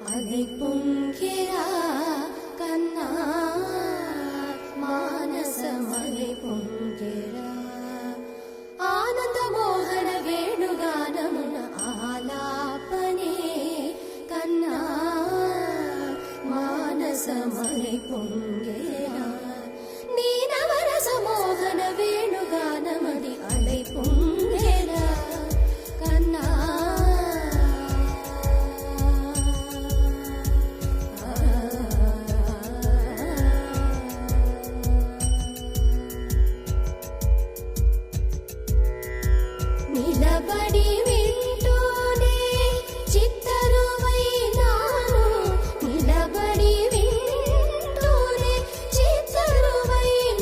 అలై పొంగెరా కన్నా మానసమలై పొంగెరా ఆనంద మోహన వేణుగానమున ఆలాపనే కన్నా మానసమలై పొంగెరా నీ నవరస మోహన వేణుగానమది అలై పొంగెరా కన్నా నిలబడి వింటూనే చిత్తరువైనాను నిలబడి వింటూనే చిత్తరువైనాను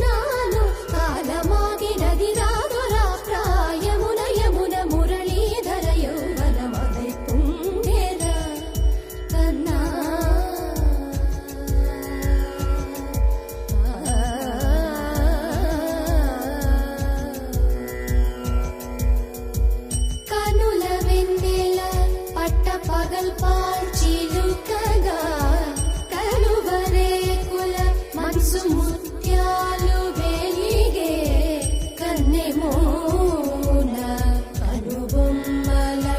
కాలమాగినది రాదురా ప్రాయమున యమున మురళీధర యౌవనమలై పొంగెరా కన్నా కనుల వెన్నెల పట్ట పగల్ పాల్చిలుకగా కలువరేకుల మనసు ముత్యాలు వెలిగే కన్నెమోన కనుబొమ్మలటు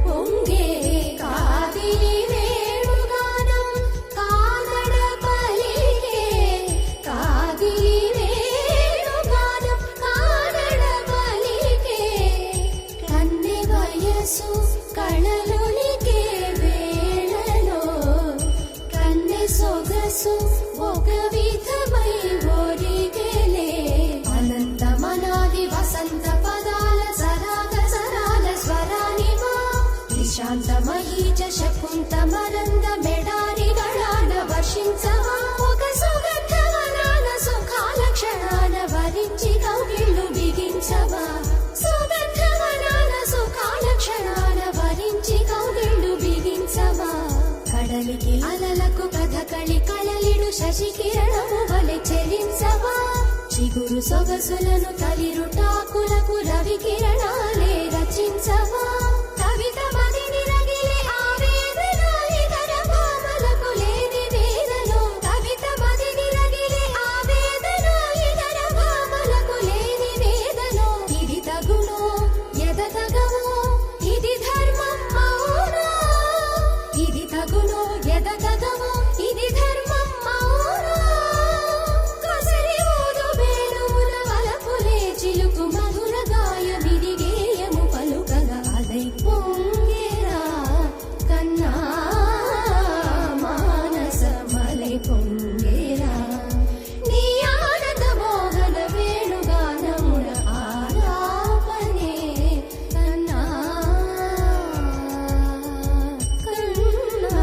పొంగే కాదిలి వేణుగానం కానడ పలిగే కాదిలి వేణుగానం కానడ పలిగే కన్నె వయసు కళలునికే వేళలో కన్నె సొగసు ఒక విధమై ఒరిగెలే అనంతమనాది వసంత పదాల సరాగ సరాల స్వరానివా నిశాంత మహీచ శకుంత మరంద మెడారి గళాన వర్షించవా ఒక సుగంధవనాన సుఖాల క్షణాన వరించి కౌగిళ్ళు బిగించవా సుగంధవనాన సుఖాల క్షణాన వరించి కౌగిళ్ళు బిగించవా కడలికి అలలకు కథకళి కళలిడు శశి కిరణము వలె చెలించవా చిగురు సొగసులను తలిరుటాకులకు రవి కిరణాలే రచించవా కవిత మదిని రగిలే ఆవేదన ఇతర భామలకు లేని వేదనో కవిత మదిని రగిలే ఆవేదన ఇతర భామలకు లేని వేదనో ఇది తగునో ఎదతగవో ఇది ధర్మం అవునా ఇది తగునో ఎదతగవో ఇది ధర్మం అవునా కసరి ఊదు వేణువుల వలపులే చిలుకు మధుర గాయమిది గేయము పలుకగా అలై పొంగెరా కన్నా మానసమలై పొంగెరా నీ ఆనంద మోహన వేణుగానమున ఆలాపనే కన్నా కన్నా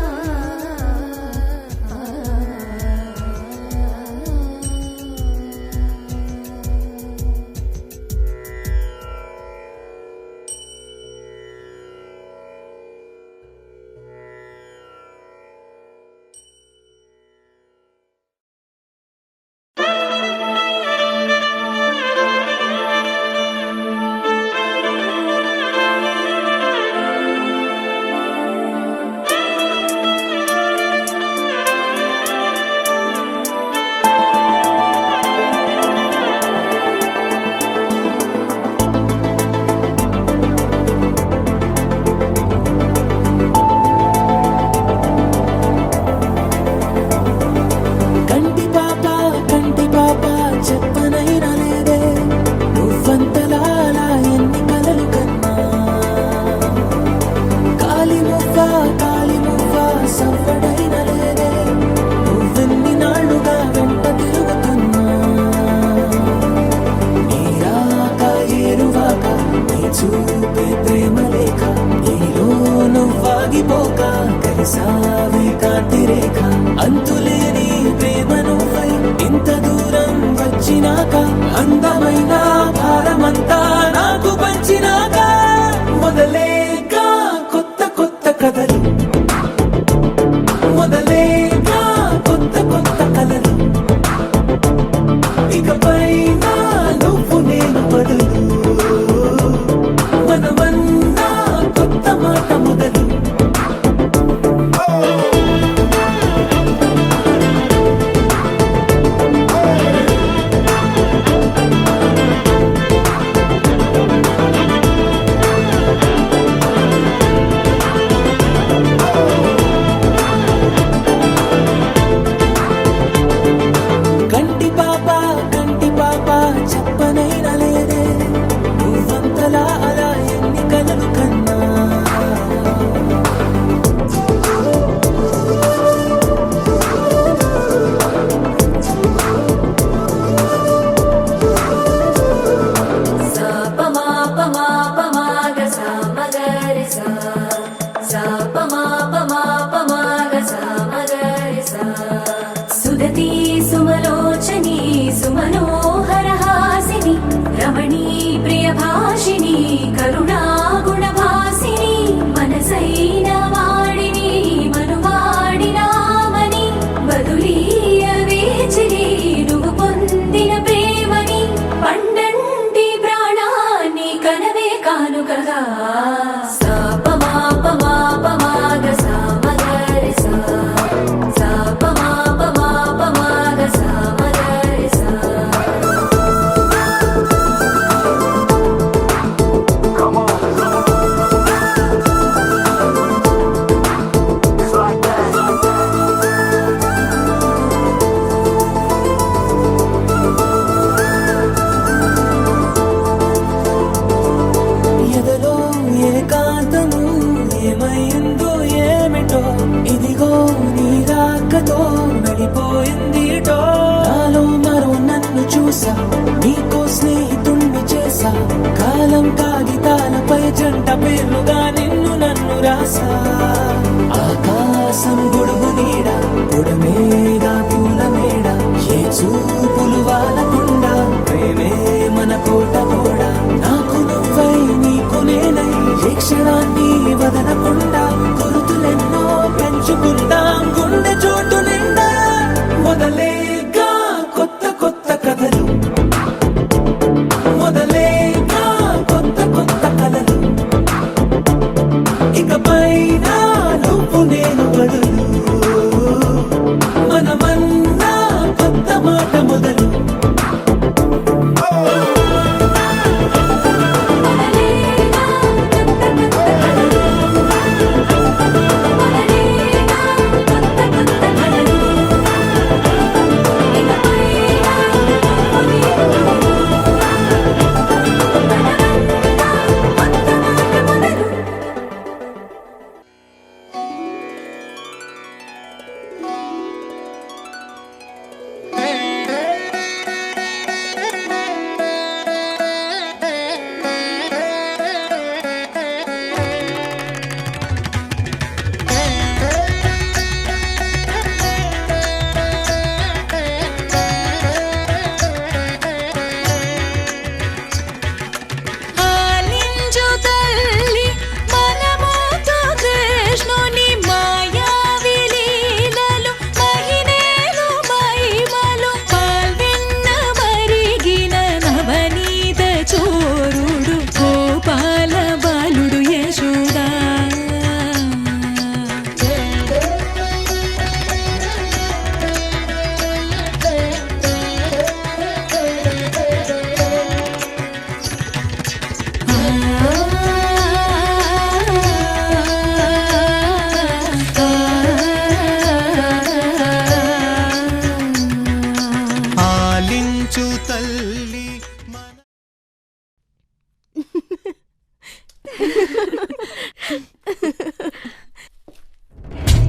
కంటి పాప చెప్పనైనా లేదే నువ్వంతలాలా ఎన్ని కలలు కన్నా కాలి మువ్వ సవ్వడైనా లేదే నువ్వెన్ని నాళ్ళుగా వెంట తిరుగుతున్నా నీ రాక ఏరువాక నీ చూపే ప్రేమ లేఖ నీలో నువ్వాగిపోక కలిసావే కాంతి రేఖ అంతులేని ప్రేమ నువ్వై ఇంత దూరం వచ్చినాక అందమైన భారమంతా నాకు పంచినాక మొదలేక కొత్త కొత్త కథలు మొదలేక కొత్త కొత్త కలలు ఇకపైన నువ్వు నేను బదులు మనమన్నా కొత్త మాట మొదలు వేడుకగా సాపమాపమాపమాగ సామగరి సా సాపమాపమాపమాగ సామగరి సా ఎదలో ఏకాంతము ఏమైందో ఏమిటో ఇదిగో నీ రాకతో వెళ్ళిపోయిందిటో నాలో మరో నన్ను చూసా నీకో స్నేహితుణ్ణి చేసా కాలం కాగితాలపై జంట పేర్లుగా నిన్ను నన్ను రాసా ఆకాశం గొడుగు నీడ గుడమేగా పూల మేడ ఏ చూపులు వాలకుండా ప్రేమే మన కోట కూడా నాకు నువ్వై నీకు నేనై ఏ క్షణాన్ని వదలకుండా గుర్తులెన్నో పెంచుకుందాం గుండె చోటు నిండా మొదలేగా కొత్త కొత్త కథలు మొదలేగా కొత్త కొత్త కథలు ఇకపైన నువ్వు నేను బదులు మనమన్నా కొత్త మాట మొదలు ఆలించు తల్లి మనమోతో కృష్ణుని మాయావి లీలలు మహినేలు మహిమలు పాల్విన్న మరిగిన నవనీత చోరుడు గోపాల బాలుడు యశోదా ఆలించు తల్లి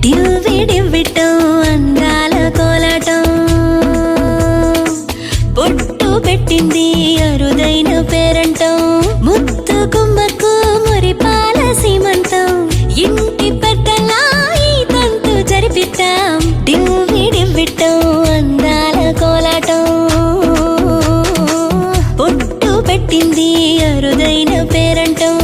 డివ్విడివ్విటం అందాల కోలాటం బొట్టు పెట్టింది అరుదైన పేరంటం ముత్తు కుమ్మకు మురిపాల సీమంతం ఇంటి పెద్దలా ఈ తంతు జరిపిద్దాం డివ్విడివ్విటం అందాల కోలాటం బొట్టు పెట్టింది అరుదైన పేరంటం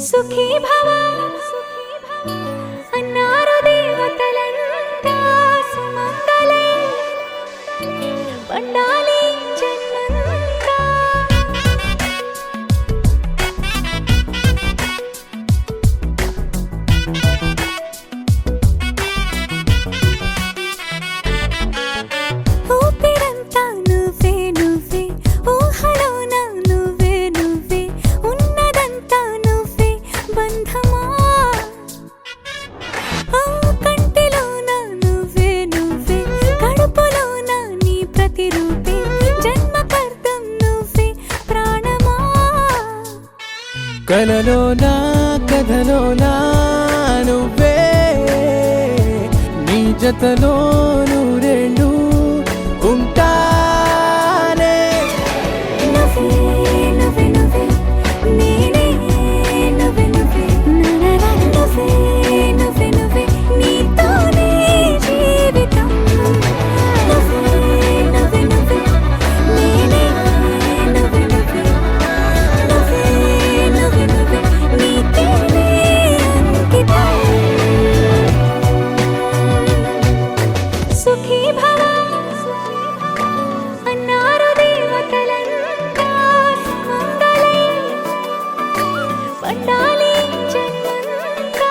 సుఖీ భవ అన్నారు దేవతలంతా సుమంగళే పండాలి జన్మంతా. ఊపిరంతా నువ్వే నువ్వే ఊహలోన నువ్వే నువ్వే ఉన్నదంతా నువ్వే బంధమా. ఆ కంటిలోన నువ్వే నువ్వే కడుపులోన నీ ప్రతిరూపే జన్మకర్తం నువ్వే ప్రాణమా. కలలోనా కథలోనా నువ్వే నీ జతలో నూరేళ్ళు ఉంటానే. నువ్వే నువ్వే నువ్వే నేనే నువ్వే నువ్వే నననా నువ్వే నువ్వే నువ్వే నీతోనే జీవితం. నువ్వే నువ్వే నువ్వే నేనే నువ్వే నువ్వే నువ్వే నువ్వే నువ్వే నీకేనే అంకితం. సుఖీ భవ అన్నారు దేవతలంతా సుమంగళే పండాలి జన్మంతా.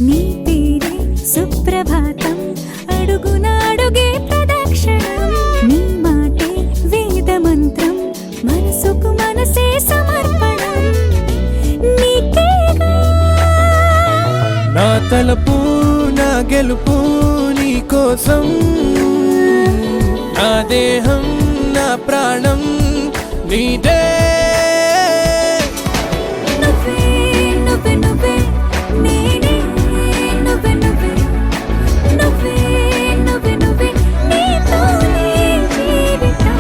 నీ పేరే సుప్రభాతం అడుగునాడుగే ప్రదక్షిణం. నీ మాటే వేద మంత్రం మనసుకు మనసే సమర్పణం. నీకేగా నా తలపు నా గెలుపు నీ కోసం, నా దేహం నా ప్రాణం నీదే. నువ్వే నువ్వే నువ్వే నేనే నువ్వే నువ్వే నువ్వే నువ్వే నువ్వే నీతోనే జీవితం.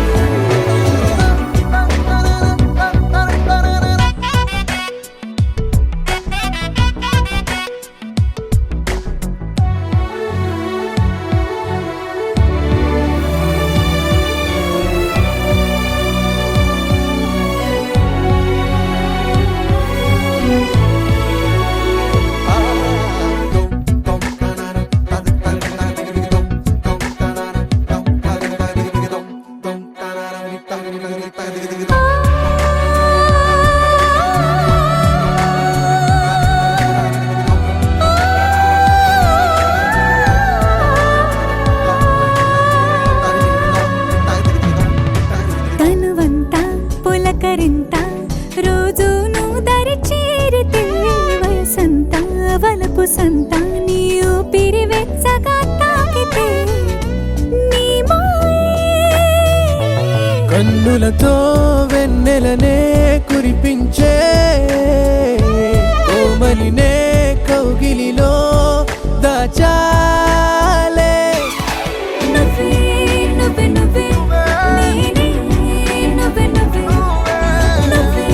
తనువంతా పులకరింత రోజు నువ్వు దరి చేరితే వయసంతా వలపు సంతా నీ ఊపిరి వెచ్చగా తాకితే నీ మాయే కన్నులతో వెన్నెలనే కురిపించే కోమలినే కౌగిలిలో దాచాలే. నువ్వే నువ్వే నువ్వే నేనే నువ్వే నువ్వే నువ్వే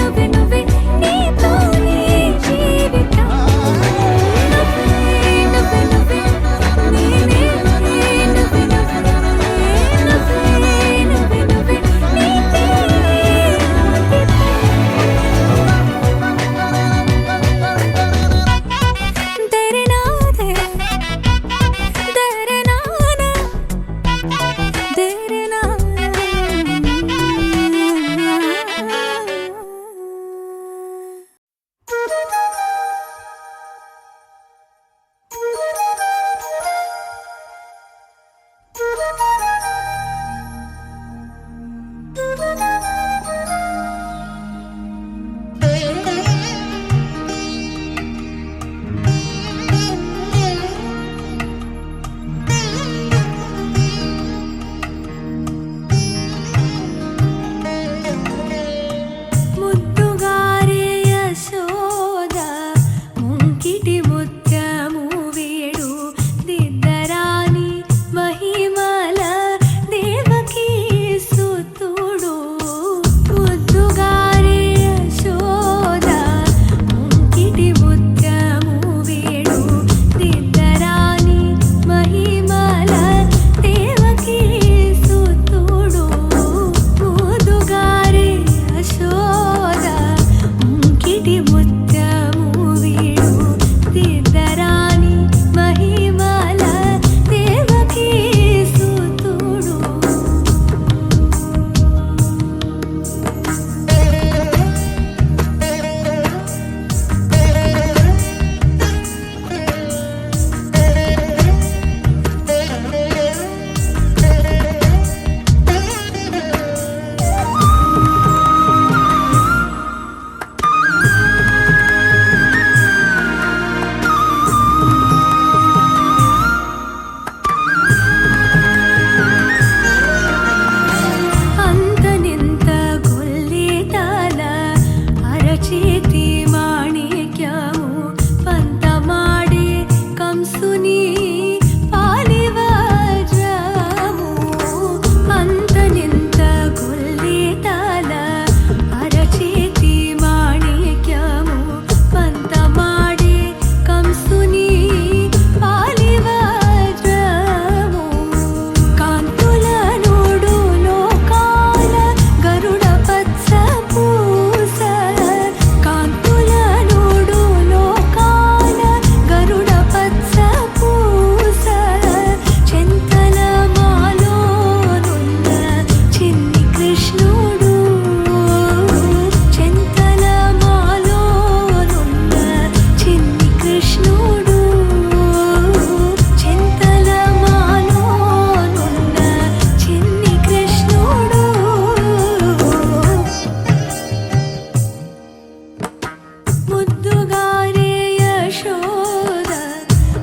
నువ్వే నువ్వే నీతోనే జీవితం. నువ్వే నువ్వే నువ్వే నేనే నువ్వే నువ్వే నువ్వే నువ్వే నువ్వే నీకేనే అంకితం. తెరే నాదే కంసుని పాలివజ్రము అంతనింత గొల్లేతాల అరచేతి మాణిక్యము పంతమాడే కంసుని పాలివజ్రము కాంతుల నోడు లోకాల గరుడ పచ్చ పూస కాంతుల నోడు లోకాల గరుడ పచ్చ పూస చింతల మాలోనున్న చిన్ని కృష్ణుడు చింతల మాలోనున్న చిన్ని కృష్ణుడు చింతల మాలోనున్న చిన్ని కృష్ణుడు ముద్దుగారే యశోద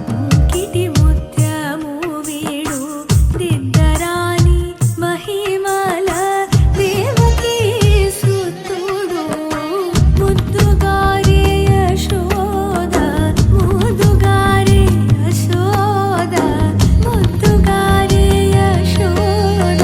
ముంకిటి ముత్యము వీడు దిద్దరాని మహిమల దేవకీ సుతుడు ముద్దుగారే యశోద ముద్దుగారే యశోద ముద్దుగారే యశోద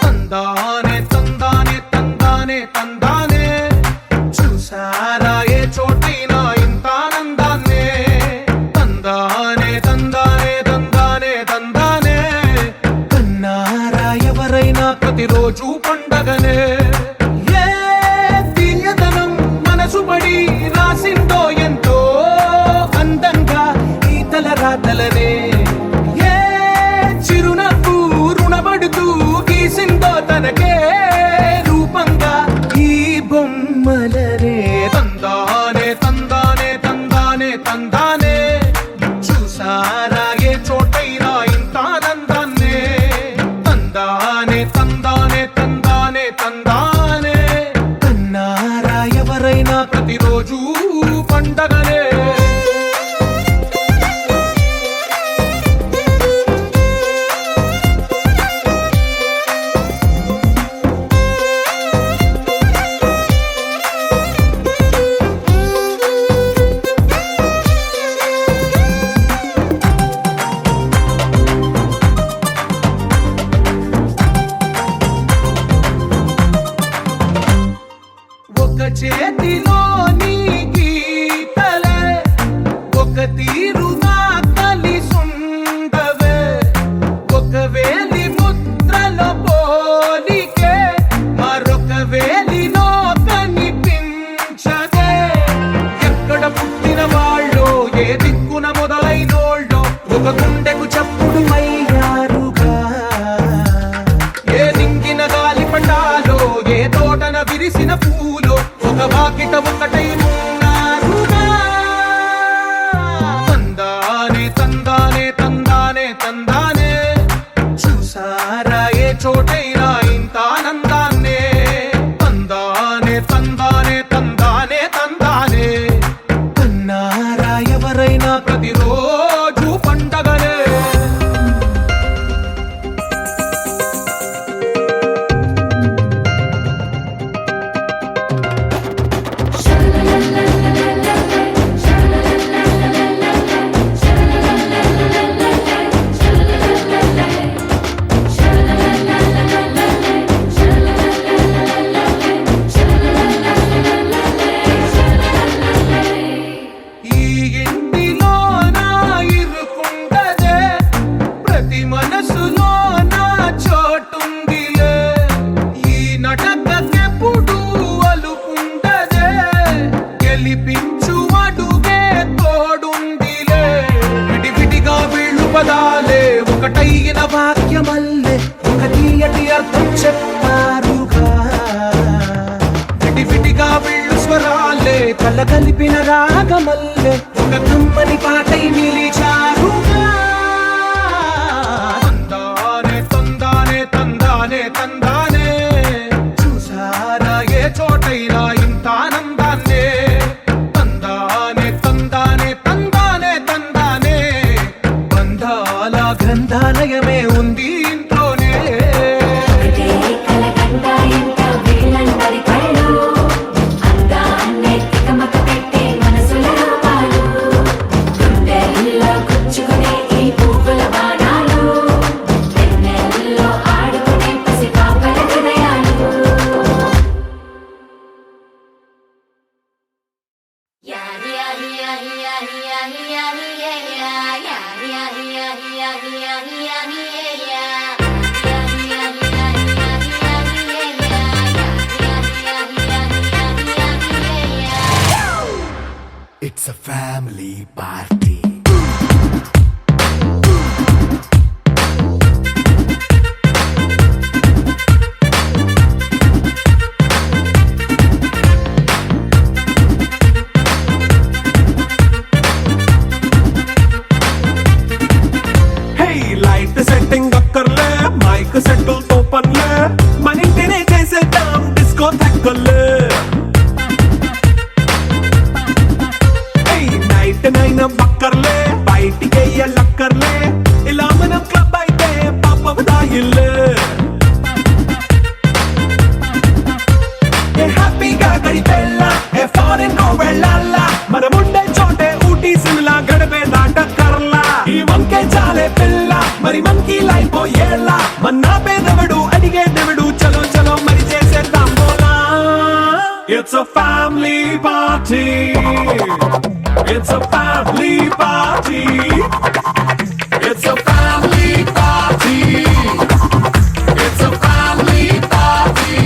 తందానే తందానే తందానే తందానే చూసారా ఏ చోటైనా ఇంత ఆనందాన్నే తందానే తందానే తందానే తందానే కన్నారా ఎవరైనా ప్రతిరోజు పండగనే ఏ తీయదనం మనసు పడి రాసిందో ఎంతో అందంగా ఈ తలరాతలనే ఏ చిరునవ్వు రుణపడుతూ గీసిందో తనకే రూపంగా ఈ బొమ్మలనే తందానే తందానే తందానే తందానే చూసారా ఏ చోటైనా ఇంత ఆనందాన్నే తందానే తందానే తందానే తందానే కన్నారా ఎవరైనా ప్రతిరోజు పండగనే ఒక చేతిలో నీ గీతలే ఒక తీరుగా కలిసుండవే ఒక వేలి ముద్రలో పోలికే మరొక వేలిలో కనిపించదే ఎక్కడ పుట్టిన వాళ్ళో ఏ దిక్కున మొదలైనోళ్ళో ఒక గుండెకు చప్పుడు అయ్యారుగా ఏ దింగిన గాలి పటాలో ఏ తోటన విరిసిన పూలో ఒక వాకిట ఒకటై ఉన్నారుగా తందానే తందానే తందానే తందానే చూసారా ఏ చోటైనా ఇంత ఆనందాన్నే తందానే తందానే తందానే తందానే కన్నారా ఎవరైనా ప్రతిరోజు పండగనే Sha ఒకటైన వాక్యమల్లే ఒక తీయటి అర్థం చెప్పారుగా విడివిడిగా వీళ్ళు స్వరాలే కల కలిపిన రాగమల్లే ఒక కమ్మని పాటై నిలిచారుగా తందానే తందానే తందానే తందానే చూసారా ఏ చోటైనా ఇంత ఆనందాన్నే తందానే తందానే తందానే తందానే బంధాల గ్రంథాలయమే ఉంది ఇంట్లోనే ఒకటే కలగంట ఇంట వీళ్ళందరి కళ్ళు అందాన్నే తికమక పెట్టే మనసుల రూపాలు గుండెల్లో గుచ్చుకునే ఈ పువ్వుల బాణాలు వెన్నెల్లో ఆడుకునే పసిపాపల హృదయాలు It's a family party. Hey, light setting అక్కర్లే మైక్ సెట్టుల్ తో పనిలే మన ఇంటినే చేసేద్దాం డిస్కో థక్కర్లే నైట్ నైన్ బక్కర్లే బయటికి లక్కర్లే ఇలా మనం క్లబ్ అయితే పాపం దాయిల్లే హ్యాపీగా గడిపెళ్ళ ఏ ఫారెన్ కో వెళ్ళాల మనం ఉండే చోటే ఊటీ సిమ్లా గడిపే దాటక్కర్లా ఈ వంకే చాలే పిల్ల మరి మనకి లైఫ్ ఏళ్ళ మన్నా పేదవడు అడిగేదెవడు చలో చలో మరి చేసేద్దాం బోలా it's a family party It's a family party. It's a family party. It's a family party.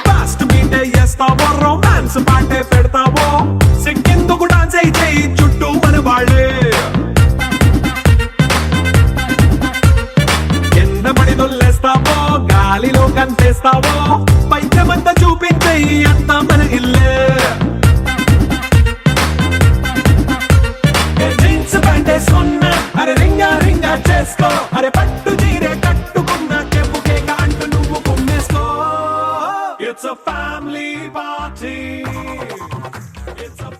Fast బీటే చేస్తావో రొమాన్స్ పాటే పెడతావో సిక్కిందుకు డాన్స్ అయితే చుట్టూ మన వాళ్ళే కింద పడి దొల్లేస్తావో గాలిలో కంచేస్తావో పైద్యమంతా చూపించే అంతా మన ఇల్లే జీన్స్ ప్యాంటే సొన్న అరే రింగా రింగా చేసుకో అరే పట్టు చీరే కట్టుకున్న చెప్పుకే అంటూ నువ్వు కుమ్మేసుకో It's a family party. It's a